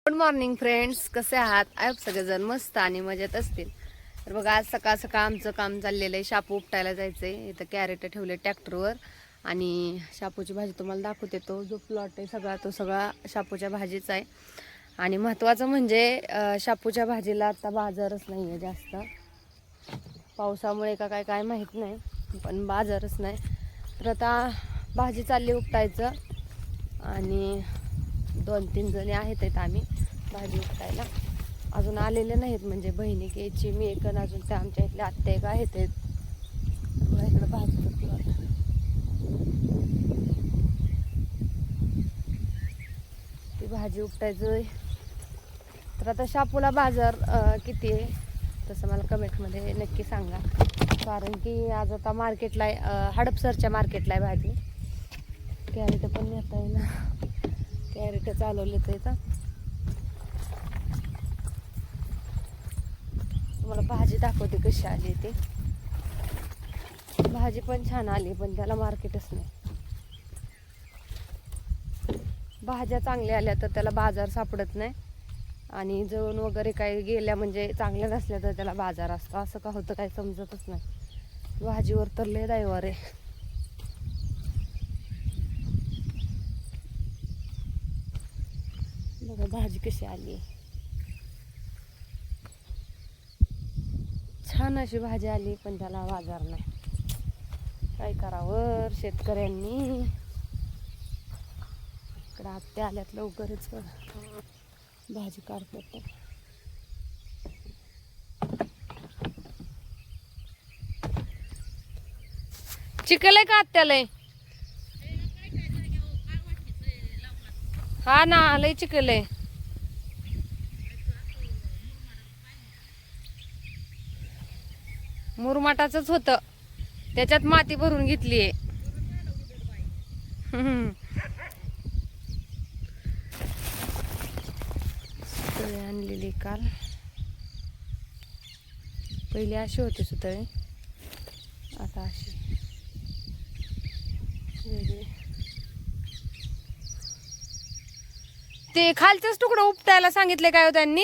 Good morning friends, कसे आहात? I सगळेजण मस्त आणि मजेत असतील. तर बघा, आज सकाळ सकाळ आमचं काम चाललेलं आहे. शापू उपटायला जायचं आहे. इथं कॅरेट ठेवले ट्रॅक्टरवर आणि शापूची भाजी तुम्हाला दाखवते. तो जो प्लॉट आहे सगळा तो सगळा शापूच्या भाजीचा आहे. आणि महत्त्वाचं म्हणजे शापूच्या भाजीला आता बाजारच नाही आहे जास्त. पावसामुळे का काय काय माहीत नाही, पण बाजारच नाही. तर आता भाजी चालली उपटायचं आणि 2-3 जणी आहेत आम्ही भाजी उपटायला. अजून आलेले नाहीत, म्हणजे बहिणी घ्यायची मी एक अजून त्या आमच्या इथल्या आत्या एक आहेत. इकडं भाजी ती भाजी उपटायचं. तर आता शापूला बाजार किती आहे तसं मला कमेंटमध्ये नक्की सांगा, कारण की आज आता मार्केटला हडपसरच्या मार्केटला आहे भाजी. कॅरेट पण नेता येईल ना, कॅरेट चालवले तर इथं. तुम्हाला भाजी दाखवते कशी आली ती. भाजी पण छान आली, पण त्याला मार्केटच नाही. भाज्या चांगल्या आल्या तर त्याला बाजार सापडत नाही, आणि जळून वगैरे काही गेल्या म्हणजे चांगल्या नसल्या तर त्याला बाजार असतो. असं का होतं काही समजतच नाही. भाजीवर तर लय दैवार आहे. बघा भाजी कशी आली, छान अशी भाजी आली, पण त्याला बाजार नाही. काय करावं शेतकऱ्यांनी. इकडं आत्या आल्यात लवकरच भाजी काढतात. चिकल आहे का आत्याला? हा ना, लय चिकल आहे. मुरमाटाचंच होतं, त्याच्यात माती भरून घेतलीये. सुतळे आणलेली काल. पहिली अशी होती सुतळे, आता अशी वेगळी. ते खालचंच तुकडं उपटायला सांगितले काय हो त्यांनी?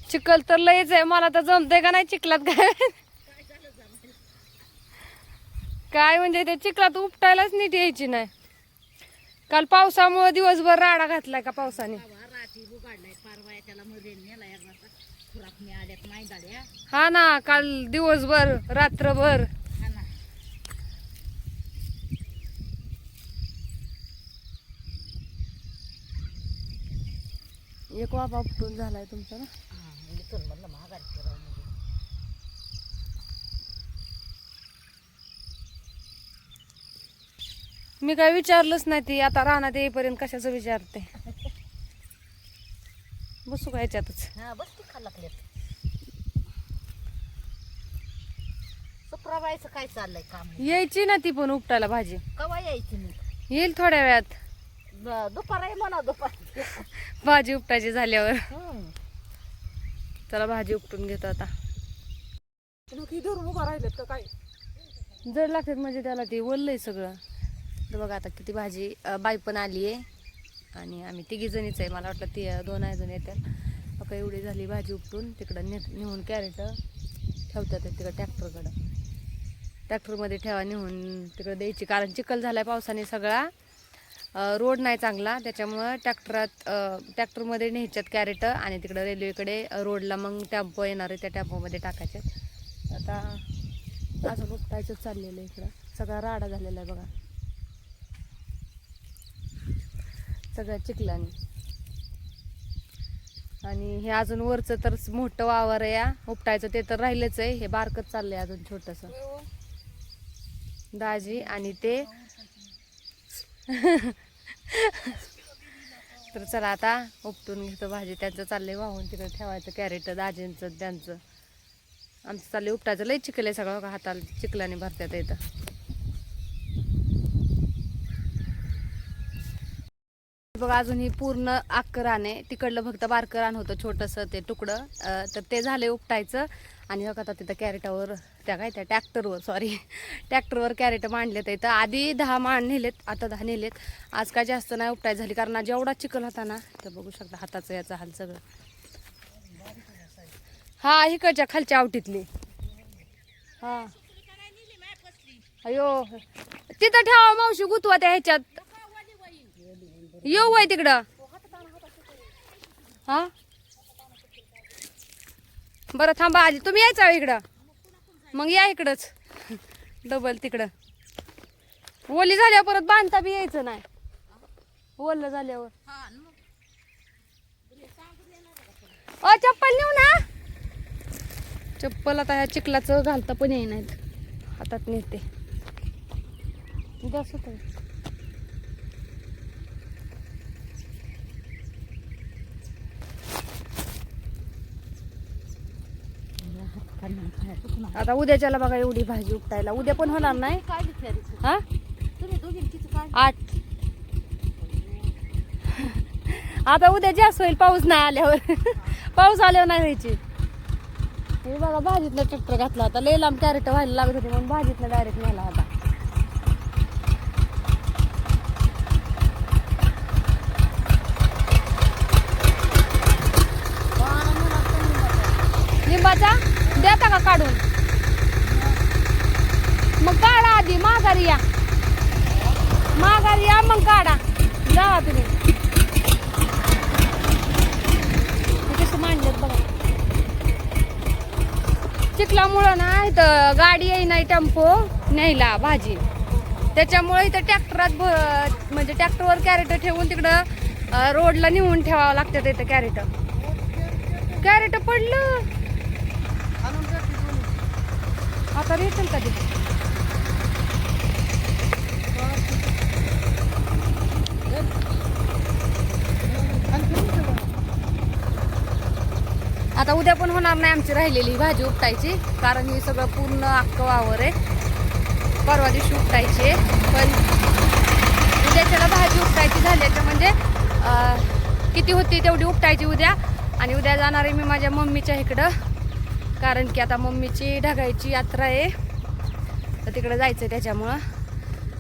चिखल तर लयच आहे, मला तर जमते का नाही चिखलात काय. काय म्हणजे ते चिखलात उपटायलाच नीट यायची नाही. काल पावसामुळे दिवसभर राडा घातलाय का पावसाने. हा ना, काल दिवसभर रात्रभर. एक वाफा उपटून झालाय तुमचा ना. मी काय विचारलंच नाही, ती आता रानात येईपर्यंत कशाचं विचारते. बसू का याच्यातच? सुप्रभायचं काय चाललंय काम? यायची ना ती पण उपटायला भाजी. कवा यायची मी? येईल थोड्या वेळात. दुपार आहे म्हणा, दुपार. भाजी उपटायची झाल्यावर. चला भाजी उपटून घेतो आता. उभा राहिलेत का काय? जड लागतात म्हणजे त्याला ते वल्लय सगळं. तर बघा आता किती भाजी. बाई पण आली आहे आणि आम्ही 3 जणीच आहे. मला वाटलं ती 2 जण येतात. बघा एवढी झाली भाजी उपटून. तिकडं नेऊन कॅरेट ठेवतात तिकडं ट्रॅक्टरमध्ये ठेवा, नेऊन तिकडं द्यायची. कारण चिखल झालाय पावसाने सगळा. रोड नाही चांगला, त्याच्यामुळं ट्रॅक्टरमध्ये न्यायच्यात कॅरेट आणि तिकडं रेल्वेकडे रोडला मग टेम्पो येणार आहे, त्या टेम्पोमध्ये टाकायचे. आता अजून उपटायचंच चाललेलं आहे. इकडं सगळा राडा झालेला आहे बघा, सगळ्या चिखलाने. आणि हे अजून वरचं तर मोठं वावर आहे या उपटायचं, ते तर राहिलंच आहे. हे बारकच चाललंय अजून छोटंसं. दाजी आणि ते तर चला आता उपटून घेतो भाजी. त्यांचं चाललंय वाहून तिकडे ठेवायचं कॅरेट, दाजींचं त्यांचं. आमचं चाललंय उपटायचं. लय चिखल आहे सगळं का, हाताला चिखलाने भरत्यात येतं. बघा अजून ही पूर्ण अख्खं रान आहे. तिकडलं फक्त बारकं रान होतं छोटंसं ते तुकडं, तर ते झालंय उपटायचं. आणि बघा आता तिथं कॅरेटावर त्या ट्रॅक्टरवर ट्रॅक्टरवर कॅरेट मांडले तर इथं आधी 10 मांड नेलेत, आता 10 नेलेत. आज काय जास्त नाही उपटाय झाली कारण आज जेवढा चिखल होता ना तर बघू शकता हाताचं याचा हाल सगळं. हा इकडच्या खालच्या आवटीतली. हा अयो तिथं ठेवा मावशी गुतवा त्या ह्याच्यात. येऊ वय तिकडं. हा बरं थांबा आजी तुम्ही यायचा इकडं. मग या इकडंच डबल तिकडं. ओली झाल्यावर परत बांधता बी यायचं नाही. ओलं झाल्यावर चप्पल नेऊ ना. चप्पल आता ह्या चिखलाचं घालता पण येई नाहीत, हातात नेते बस होत. आता उद्याच्याला बघा एवढी भाजी उपटायला. उद्या पण होणार नाही. हा तुम्ही दोघींची काय 8. आता उद्या जास्त होईल पाऊस नाही आल्यावर. पाऊस आल्यावर नाही व्हायची. हे बघा भाजीतला ट्रॅक्टर घातला आता. लय लांब कॅरेट व्हायला लागत होते म्हणून भाजीतला डायरेक्ट नेला होता. लिंबाचा देता का काढून. मग काढा आधी माघारी या. माघारी या मग काढा. जावा तुम्ही. कसं मांडलेत बघा. चिखलामुळं ना इथं गाडी येई नाही टेम्पो न्यायला भाजी. त्याच्यामुळे इथं ट्रॅक्टरात म्हणजे ट्रॅक्टरवर कॅरेट ठेवून तिकडं रोडला नेऊन ठेवावं लागतं. इथं कॅरेट पडलं. आता भेटेल का ते. आता उद्या पण होणार नाही आमची राहिलेली भाजी उपटायची कारण हे सगळं पूर्ण अख्खं वावर आहे. परवा दिवशी उपटायची आहे पण उद्याच्याला भाजी उपटायची झाल्याच्या म्हणजे किती होती तेवढी उपटायची उद्या. आणि उद्या जाणार आहे मी माझ्या मम्मीच्या इकडं कारण की आता मम्मीची ढगायची यात्रा आहे तर तिकडं जायचं आहे त्याच्यामुळं.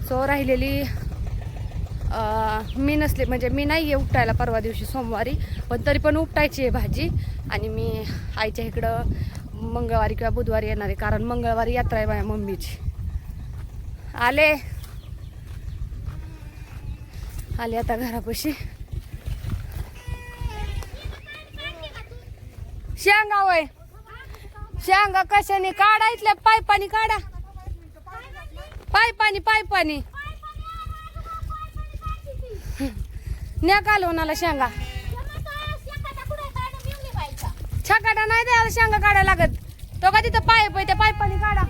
सो राहिलेली मी नसले म्हणजे मी नाही आहे उपटायला परवा दिवशी सोमवारी पण तरी पण उपटायची आहे भाजी. आणि मी आईच्या इकडं मंगळवारी किंवा बुधवारी येणार आहे कारण मंगळवारी यात्रा आहे माझ्या मम्मीची. आले आता घरापाशी. शेंगा वय शेंगा कशाने काढा. इथल्या पायपानी काढा. पायपानी न्या कालवणाला शेंगा. छकाटा नाही द्यायला शेंगा काढायला लागत. तो का तिथं पाईप आहे त्या पायपानी काढा.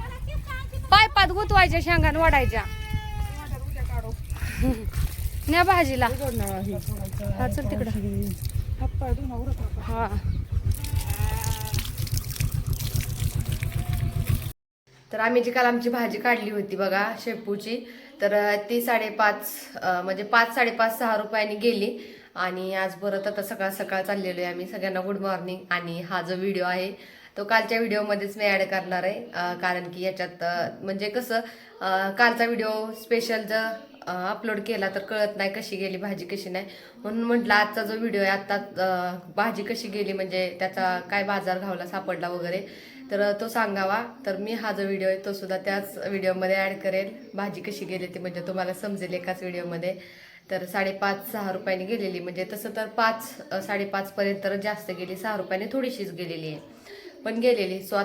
पायपात गुतवायच्या शेंगा वाढायच्या. न्या भाजीला. हा चल तिकडं. हा तर आम्ही जी काल आमची भाजी काढली होती बघा शेपूची तर ती 5.5 म्हणजे 5-5.5 6 रुपयांनी गेली. आणि आज परत आता सकाळ सकाळ चाललेलो आहे आम्ही. सगळ्यांना गुड मॉर्निंग. आणि हा जो व्हिडिओ आहे तो कालच्या व्हिडिओमध्येच मी ॲड करणार आहे कारण की याच्यात म्हणजे कसं कालचा व्हिडिओ स्पेशल जर अपलोड केला तर कळत नाही कशी गेली भाजी कशी नाही. म्हणून म्हटलं आजचा जो व्हिडिओ आहे आत्ता भाजी कशी गेली म्हणजे त्याचा काय बाजार घावला सापडला वगैरे तर तो सांगावा. तर मी हा जो व्हिडिओ आहे तो सुद्धा त्याच व्हिडिओमध्ये ॲड करेल. भाजी कशी गेली ती म्हणजे तुम्हाला समजेल एकाच व्हिडिओमध्ये. तर 5.5-6 रुपयांनी गेलेली म्हणजे तसं तर 5-5.5 पर्यंत जास्त गेली. 6 रुपयाने थोडीशीच गेलेली आहे पण गेलेली. सो